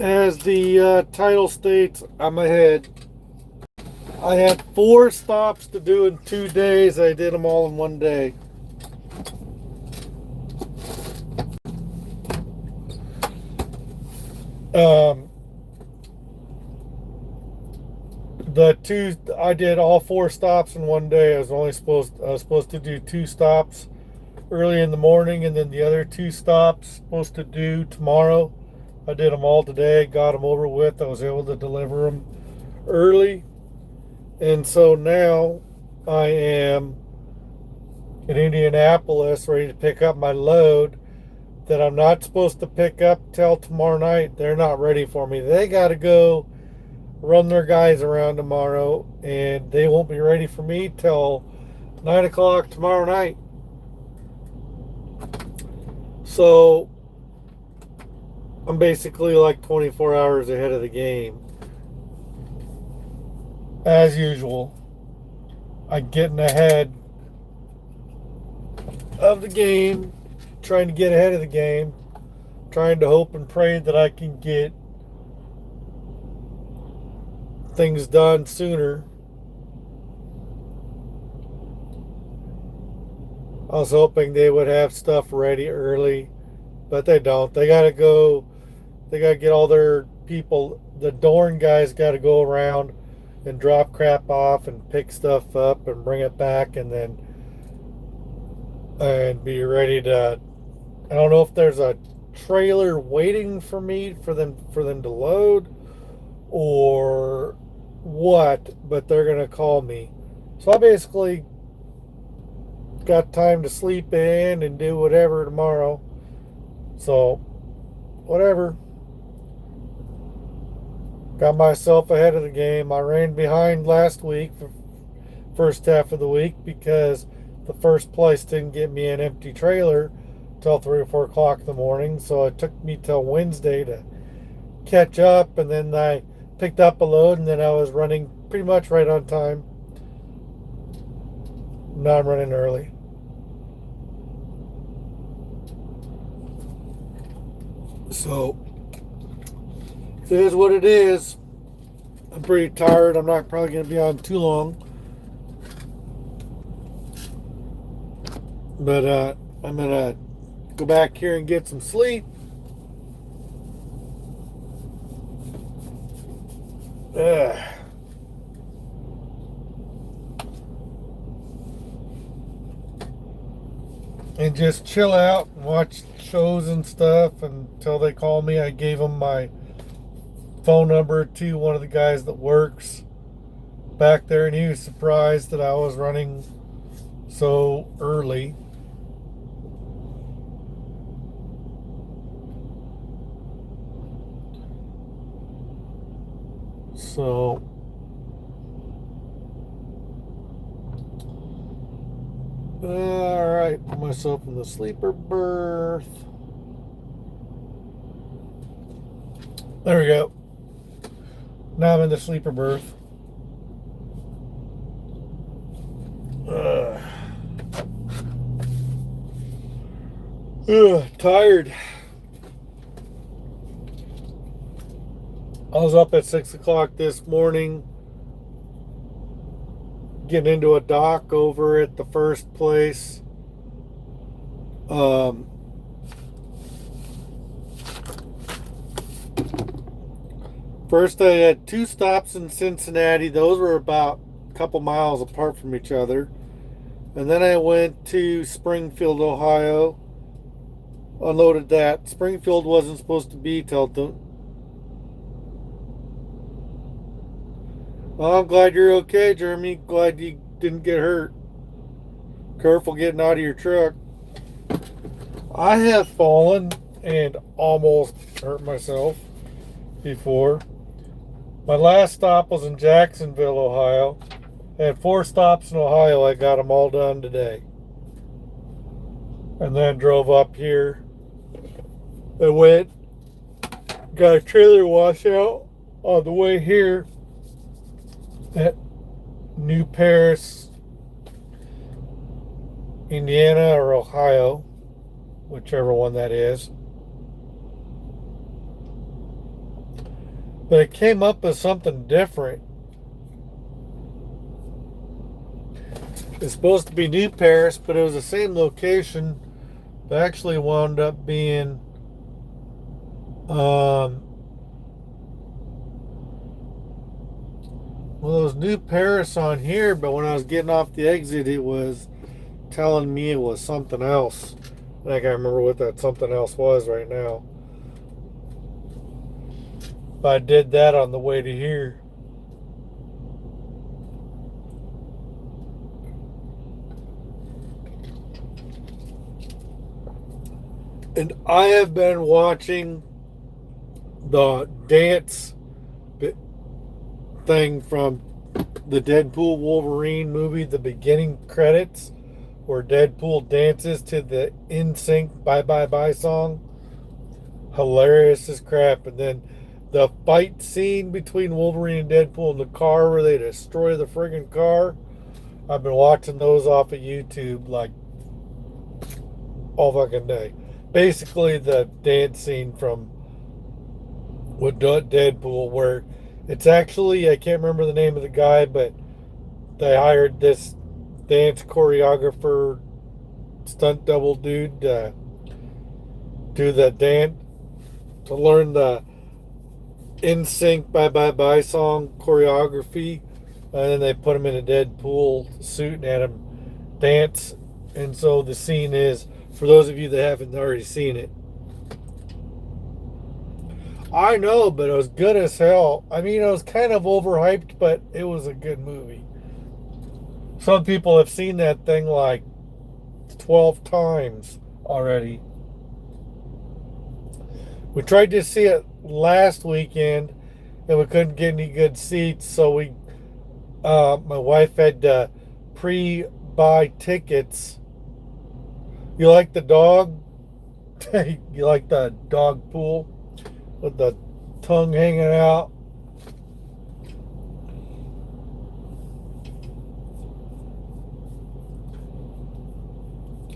As the title states, I'm ahead. I had 4 stops to do in 2 days. I did them all in one day. Um, I did all 4 stops in one day. I was supposed to do 2 stops early in the morning, and then the other 2 stops supposed to do tomorrow. I did them all today. Got them over with. I was able to deliver them early, and so now I am in Indianapolis, ready to pick up my load that I'm not supposed to pick up till tomorrow night. They're not ready for me. They got to go run their guys around tomorrow, and they won't be ready for me till 9 o'clock tomorrow night. So I'm basically like 24 hours ahead of the game. As usual, I'm getting ahead of the game, trying to get ahead of the game, trying to hope and pray that I can get things done sooner. I was hoping they would have stuff ready early, but they don't. They got to get all their people, the Dorn guys got to go around and drop crap off and pick stuff up and bring it back and be ready to. I don't know if there's a trailer waiting for me for them to load or what, but they're gonna call me. So I basically got time to sleep in and do whatever tomorrow. So whatever. Got myself ahead of the game. I ran behind last week for first half of the week because the first place didn't get me an empty trailer till 3 or 4 o'clock in the morning. So it took me till Wednesday to catch up, and then I picked up a load, and then I was running pretty much right on time. Now I'm running early. So it is what it is. I'm pretty tired. I'm not probably going to be on too long. But I'm going to go back here and get some sleep. Ugh. And just chill out and watch shows and stuff until they call me. I gave them my phone number to one of the guys that works back there, and he was surprised that I was running so early. So all right, put myself in the sleeper berth. There we go. Now I'm in the sleeper berth. Ugh. Tired. I was up at 6 o'clock this morning, getting into a dock over at the first place. First, I had 2 stops in Cincinnati. Those were about a couple miles apart from each other. And then I went to Springfield, Ohio, unloaded that. Springfield wasn't supposed to be till. Well, I'm glad you're okay, Jeremy. Glad you didn't get hurt. Careful getting out of your truck. I have fallen and almost hurt myself before. My last stop was in Jacksonville, Ohio. I had 4 stops in Ohio. I got them all done today. And then drove up here. I went, got a trailer washout on the way here at New Paris, Indiana, or Ohio, whichever one that is. but it came up as something different. It's supposed to be New Paris, but it was the same location. But actually wound up being well, it was New Paris on here, but when I was getting off the exit, it was telling me it was something else. And I can't remember what that something else was right now. But I did that on the way to here. And I have been watching the dance thing from the Deadpool Wolverine movie, the beginning credits, where Deadpool dances to the NSYNC Bye Bye Bye song. Hilarious as crap. And then the fight scene between Wolverine and Deadpool in the car where they destroy the friggin' car. I've been watching those off of YouTube like all fucking day. Basically, the dance scene from with Deadpool, where it's actually, I can't remember the name of the guy, but they hired this dance choreographer, stunt double dude to do the dance, to learn the NSYNC Bye Bye Bye song choreography. And then they put him in a Deadpool suit and had him dance. And so the scene is, for those of you that haven't already seen it, I know, but it was good as hell. I mean, it was kind of overhyped, but it was a good movie. Some people have seen that thing like 12 times already. We tried to see it last weekend, and we couldn't get any good seats, so my wife had to pre-buy tickets. You like the dog? You like the dog pool with the tongue hanging out?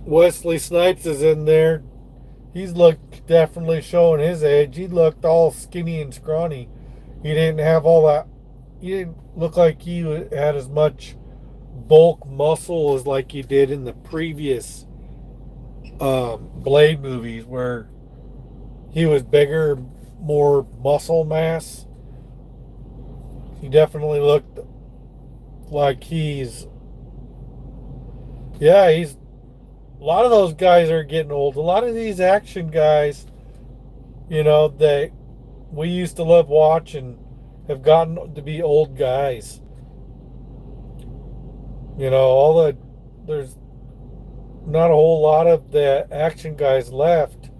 Wesley Snipes is in there. He's looked definitely showing his age. He looked all skinny and scrawny. He didn't have all that. He didn't look like he had as much bulk muscle as like he did in the previous Blade movies, where he was bigger, more muscle mass. He definitely looked like he's a lot of those guys are getting old. A lot of these action guys, that we used to love watching, have gotten to be old guys. There's not a whole lot of the action guys left.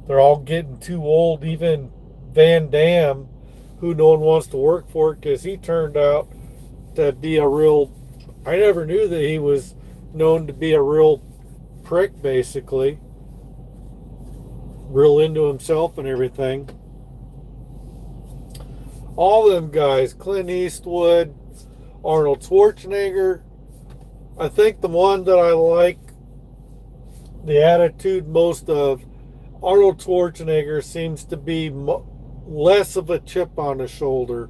They're all getting too old. Even Van Damme, who no one wants to work for because he turned out to be a real. I never knew that he was known to be a real prick, basically. Real into himself and everything. All them guys, Clint Eastwood, Arnold Schwarzenegger. I think the one that I like the attitude most of, Arnold Schwarzenegger seems to be less of a chip on his shoulder.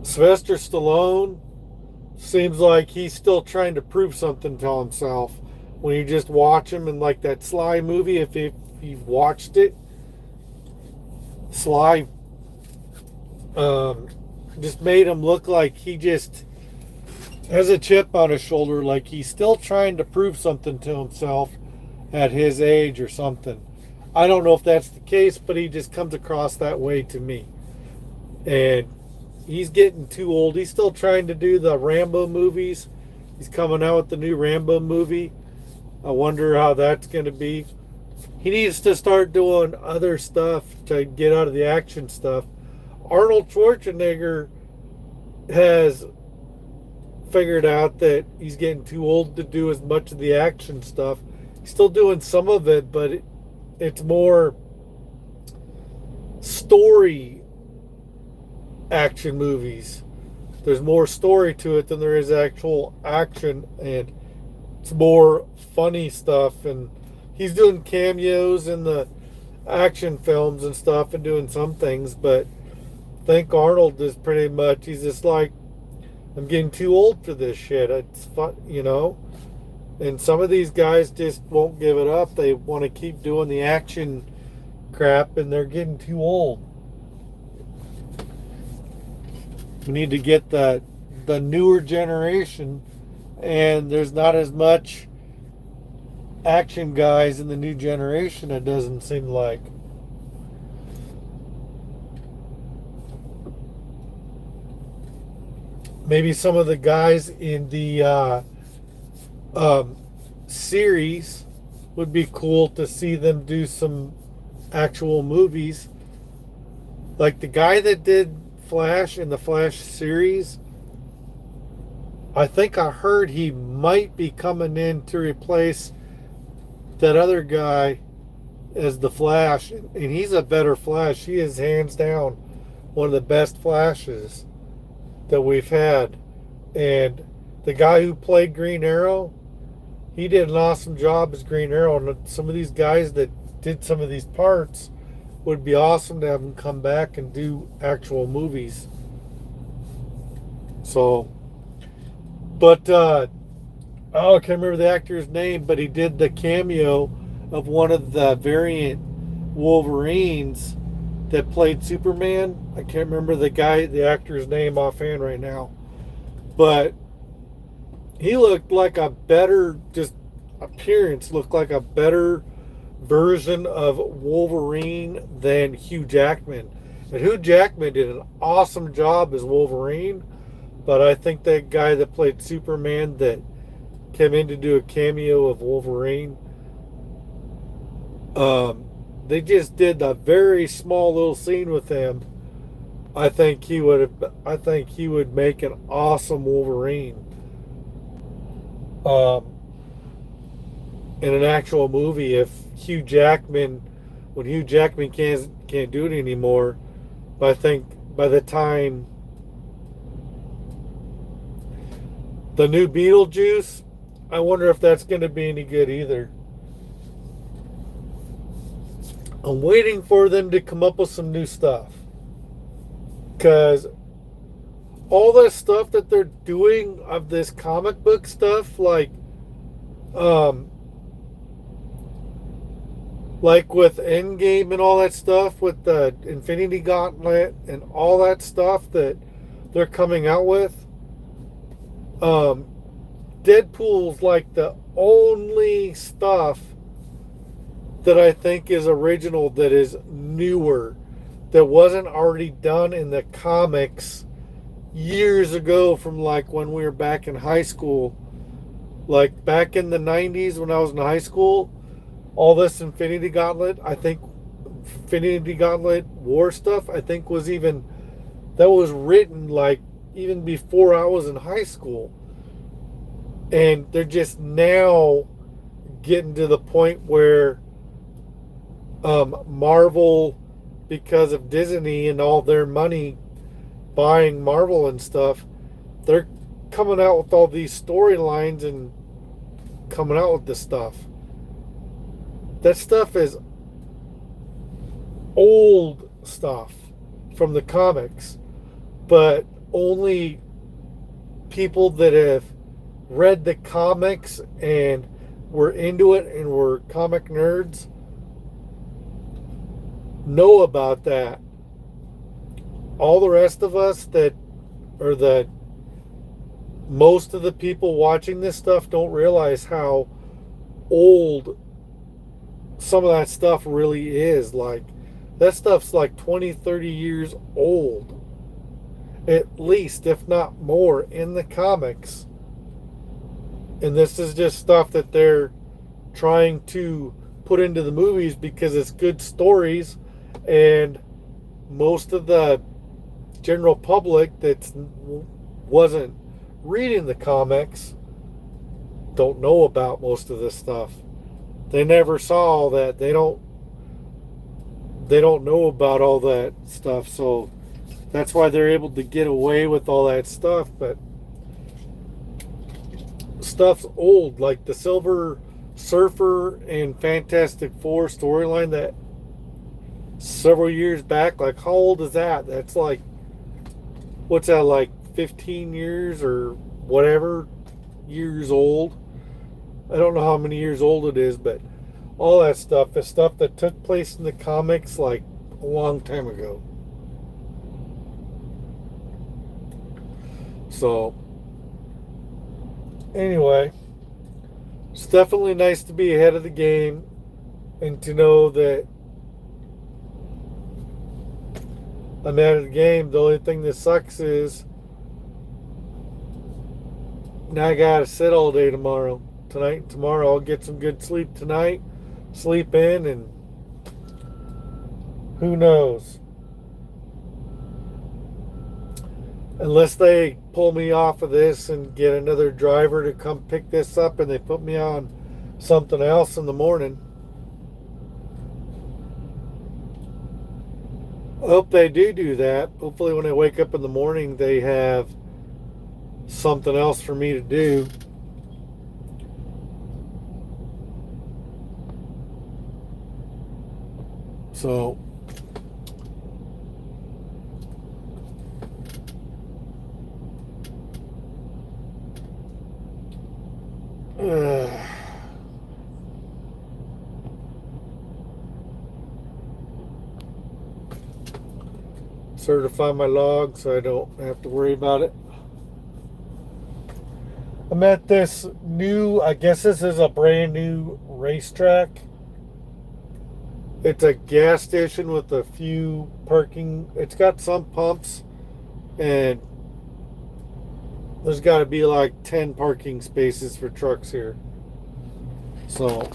Sylvester Stallone seems like he's still trying to prove something to himself. When you just watch him in like that Sly movie, if you've watched it, Sly just made him look like he just has a chip on his shoulder, like he's still trying to prove something to himself at his age or something. I don't know if that's the case, but he just comes across that way to me. And he's getting too old. He's still trying to do the Rambo movies. He's coming out with the new Rambo movie. I wonder how that's going to be. He needs to start doing other stuff to get out of the action stuff. Arnold Schwarzenegger has figured out that he's getting too old to do as much of the action stuff. He's still doing some of it, but it's more story action movies. There's more story to it than there is actual action, and it's more funny stuff. And he's doing cameos in the action films and stuff and doing some things, but think Arnold is pretty much, he's just like, I'm getting too old for this shit. It's fun, you know? And some of these guys just won't give it up. They want to keep doing the action crap, and they're getting too old. We need to get the newer generation, and there's not as much action guys in the new generation, it doesn't seem like. Maybe some of the guys in the series would be cool to see them do some actual movies. Like the guy that did Flash in the Flash series, I think I heard he might be coming in to replace that other guy as the Flash, and he's a better Flash. He is hands down one of the best Flashes that we've had. And the guy who played Green Arrow, he did an awesome job as Green Arrow. And some of these guys that did some of these parts would be awesome to have them come back and do actual movies. So, but I can't remember the actor's name, but he did the cameo of one of the variant Wolverines that played Superman. I can't remember the actor's name offhand right now, but he looked like a better, just appearance, looked like a better version of Wolverine than Hugh Jackman. And Hugh Jackman did an awesome job as Wolverine, but I think that guy that played Superman that came in to do a cameo of Wolverine, they just did a very small little scene with him. I think he would make an awesome Wolverine in an actual movie. If Hugh Jackman, when Hugh Jackman can't do it anymore, but I think by the time the new Beetlejuice, I wonder if that's going to be any good either. I'm waiting for them to come up with some new stuff, because all this stuff that they're doing of this comic book stuff, like with Endgame and all that stuff, with the Infinity Gauntlet and all that stuff that they're coming out with, Deadpool's like the only stuff that I think is original, that is newer, that wasn't already done in the comics years ago, from like when we were back in high school. Like back in the 90s when I was in high school, all this Infinity Gauntlet, I think Infinity Gauntlet war stuff, I think that was written like even before I was in high school. And they're just now getting to the point where Marvel, because of Disney and all their money buying Marvel and stuff, they're coming out with all these storylines and coming out with this stuff. That stuff is old stuff from the comics, but only people that have read the comics and were into it and were comic nerds know about that. All the rest of us most of the people watching this stuff don't realize how old some of that stuff really is. Like, that stuff's like 20, 30 years old, at least, if not more, in the comics. And this is just stuff that they're trying to put into the movies because it's good stories, and most of the general public that wasn't reading the comics don't know about most of this stuff. They never saw all that. They don't know about all that stuff, so that's why they're able to get away with all that stuff. But stuff's old, like the Silver Surfer and Fantastic Four storyline that several years back. Like, how old is that? That's like what's that, like 15 years or whatever years old. I don't know how many years old it is, but all that stuff is stuff that took place in the comics like a long time ago. So, anyway, it's definitely nice to be ahead of the game and to know that I'm ahead of the game. The only thing that sucks is now I gotta sit all day tomorrow. Tonight and tomorrow. I'll get some good sleep tonight, sleep in, and who knows? Unless they pull me off of this and get another driver to come pick this up and they put me on something else in the morning. I hope they do that. Hopefully when I wake up in the morning they have something else for me to do. So certify my log so I don't have to worry about it. I'm at this new, I guess this is a brand new racetrack. It's a gas station with a few parking. It's got some pumps, and there's got to be like 10 parking spaces for trucks here. So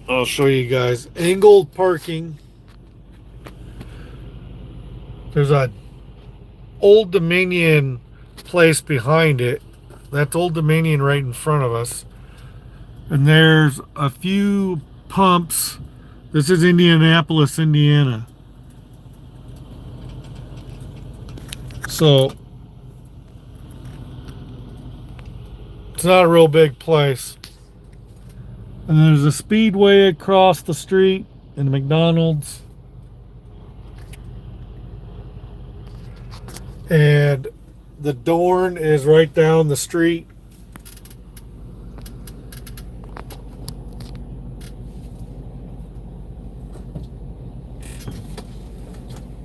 I'll show you guys. Angled parking. There's a Old Dominion place behind it. That's Old Dominion right in front of us. And there's a few pumps. This is Indianapolis, Indiana. So it's not a real big place. And there's a Speedway across the street and a McDonald's. And the Dorn is right down the street.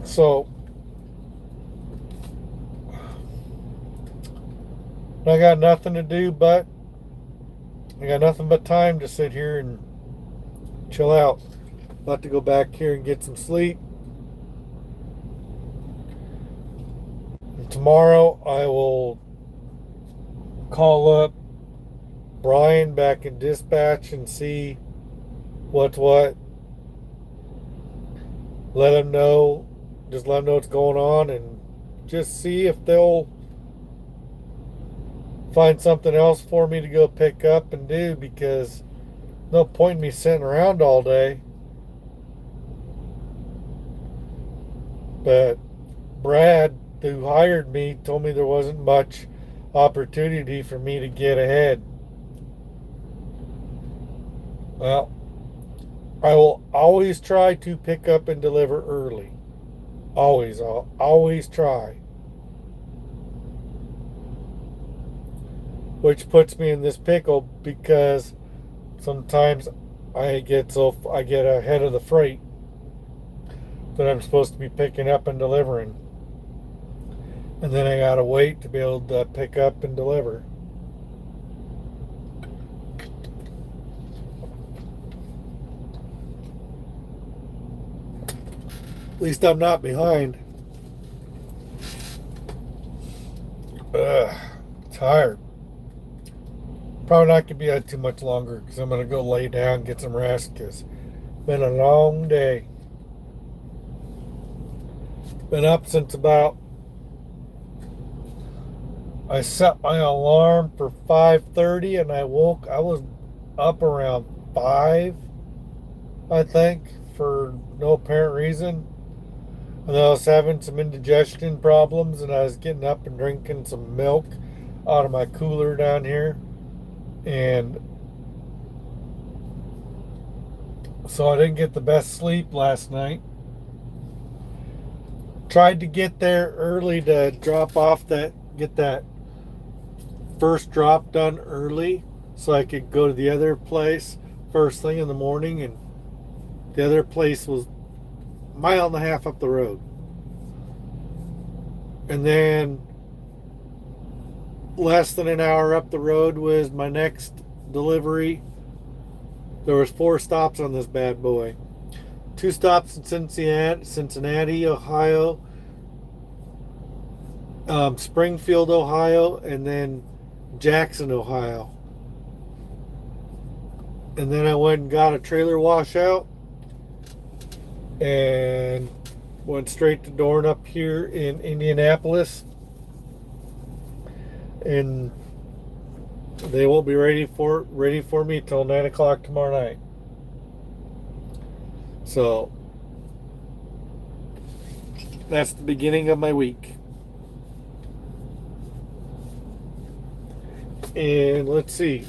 So I got nothing to do, but I got nothing but time to sit here and chill out. About to go back here and get some sleep. And tomorrow I will call up Brian back in dispatch and see what's what. Let him know, just let him know what's going on, and just see if they'll find something else for me to go pick up and do, because no point in me sitting around all day. But Brad, who hired me, told me there wasn't much opportunity for me to get ahead. Well, I will always try to pick up and deliver early. Always, I'll always try. Which puts me in this pickle because sometimes I get ahead of the freight that I'm supposed to be picking up and delivering. And then I gotta wait to be able to pick up and deliver. At least I'm not behind. Tired. Probably not gonna be out too much longer because I'm gonna go lay down and get some rest because it's been a long day. Been up since about, I set my alarm for 5:30 and I was up around 5, I think, for no apparent reason. And I was having some indigestion problems, and I was getting up and drinking some milk out of my cooler down here. And so I didn't get the best sleep last night. tried to get there early to drop off get that first drop done early so I could go to the other place first thing in the morning, and the other place was a mile and a half up the road. And then less than an hour up the road was my next delivery. There was 4 stops on this bad boy. 2 stops in Cincinnati, Ohio, Springfield, Ohio, and then Jackson, Ohio. And then I went and got a trailer washout and went straight to Dorn up here in Indianapolis. And they won't be ready for me till 9 o'clock tomorrow night. So that's the beginning of my week. And let's see.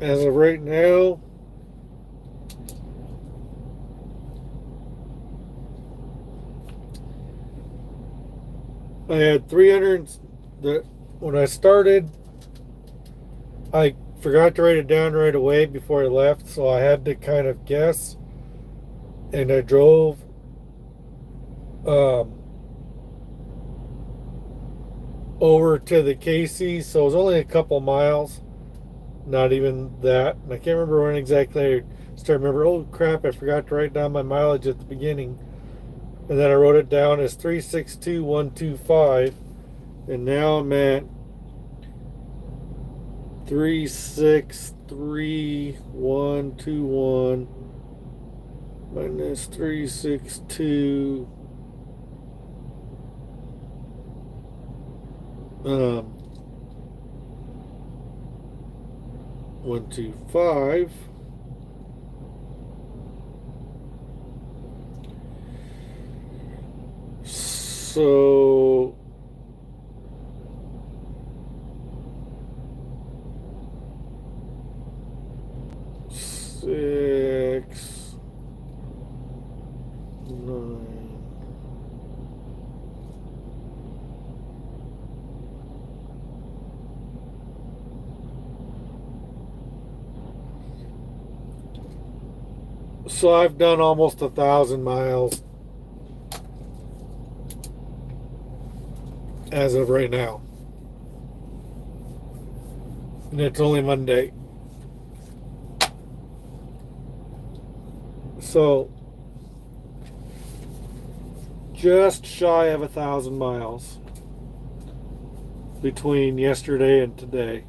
As of right now, I had 300. When I started, I forgot to write it down right away before I left, so I had to kind of guess. And I drove over to the Casey, so it was only a couple miles. Not even that. And I can't remember when exactly I started remember, oh crap, I forgot to write down my mileage at the beginning. And then I wrote it down as 362,125. And now I'm at 363,121 minus 362 125. So six, 9. So I've done almost 1,000 miles as of right now. And it's only Monday. So just shy of 1,000 miles between yesterday and today.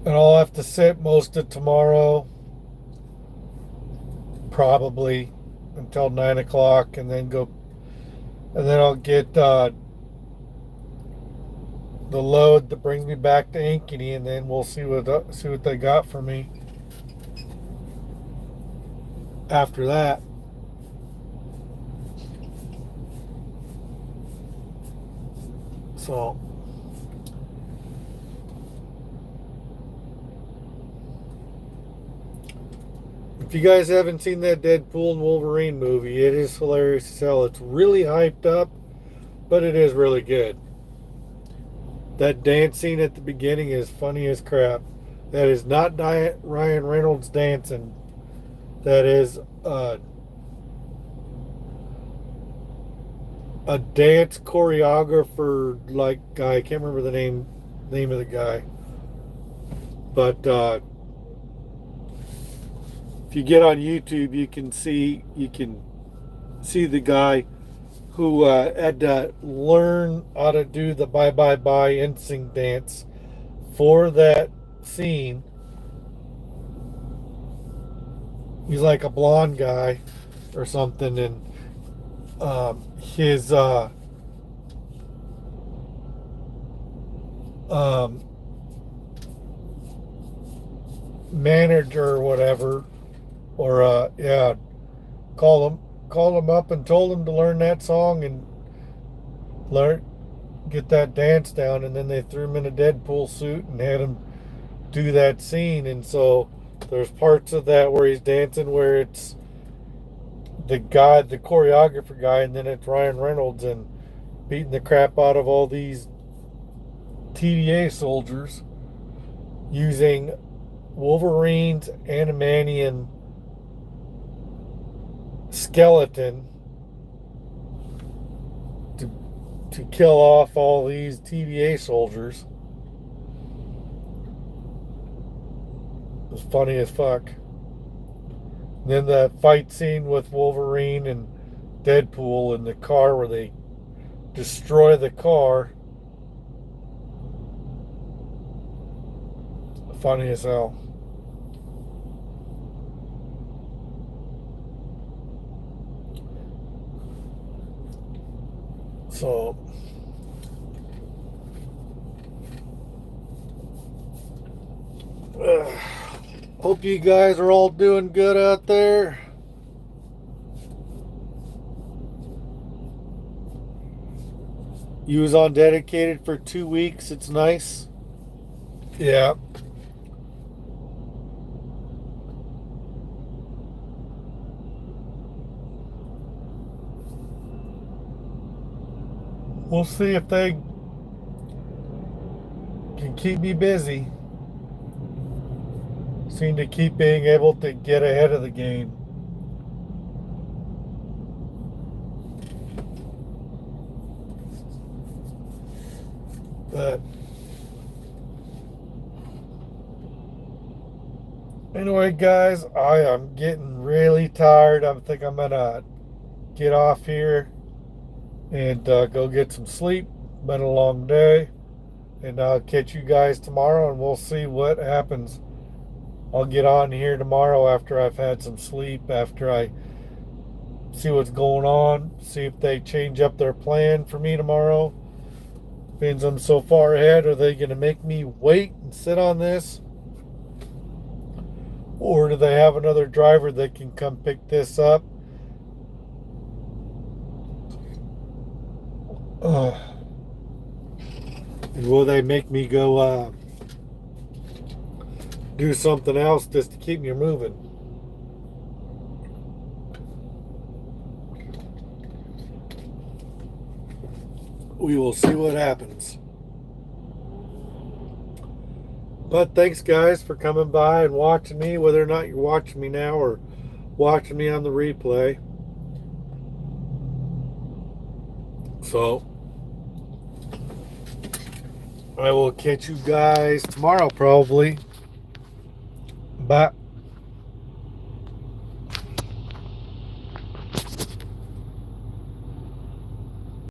And I'll have to sit most of tomorrow, probably until 9 o'clock, and then I'll get the load that brings me back to Ankeny, and then we'll see what they got for me after that. So if you guys haven't seen that Deadpool and Wolverine movie, it is hilarious as hell. It's really hyped up, but it is really good. That dance scene at the beginning is funny as crap. That is not Ryan Reynolds dancing. That is a dance choreographer like guy. I can't remember the name of the guy. But if you get on YouTube, you can see the guy who had to learn how to do the bye bye bye NSYNC dance for that scene. He's like a blonde guy or something, and his manager or whatever, or called him up and told him to learn that song and get that dance down, and then they threw him in a Deadpool suit and had him do that scene. And so there's parts of that where he's dancing where it's the guy, the choreographer guy, and then it's Ryan Reynolds and beating the crap out of all these TVA soldiers using Wolverine's Animanian skeleton to kill off all these TVA soldiers. It was funny as fuck. And then the fight scene with Wolverine and Deadpool in the car where they destroy the car. Funny as hell. So hope you guys are all doing good out there. You was on dedicated for 2 weeks. It's nice. Yeah. We'll see if they can keep me busy. Seem to keep being able to get ahead of the game. But anyway, guys, I am getting really tired. I think I'm gonna get off here and go get some sleep. Been a long day, and I'll catch you guys tomorrow, and we'll see what happens. I'll get on here tomorrow after I've had some sleep, after I see what's going on, see if they change up their plan for me tomorrow. Depends I'm so far ahead. Are they going to make me wait and sit on this? Or do they have another driver that can come pick this up? Will they make me go do something else just to keep me moving? We will see what happens. But thanks, guys, for coming by and watching me, whether or not you're watching me now or watching me on the replay. So I will catch you guys tomorrow, probably. Bye.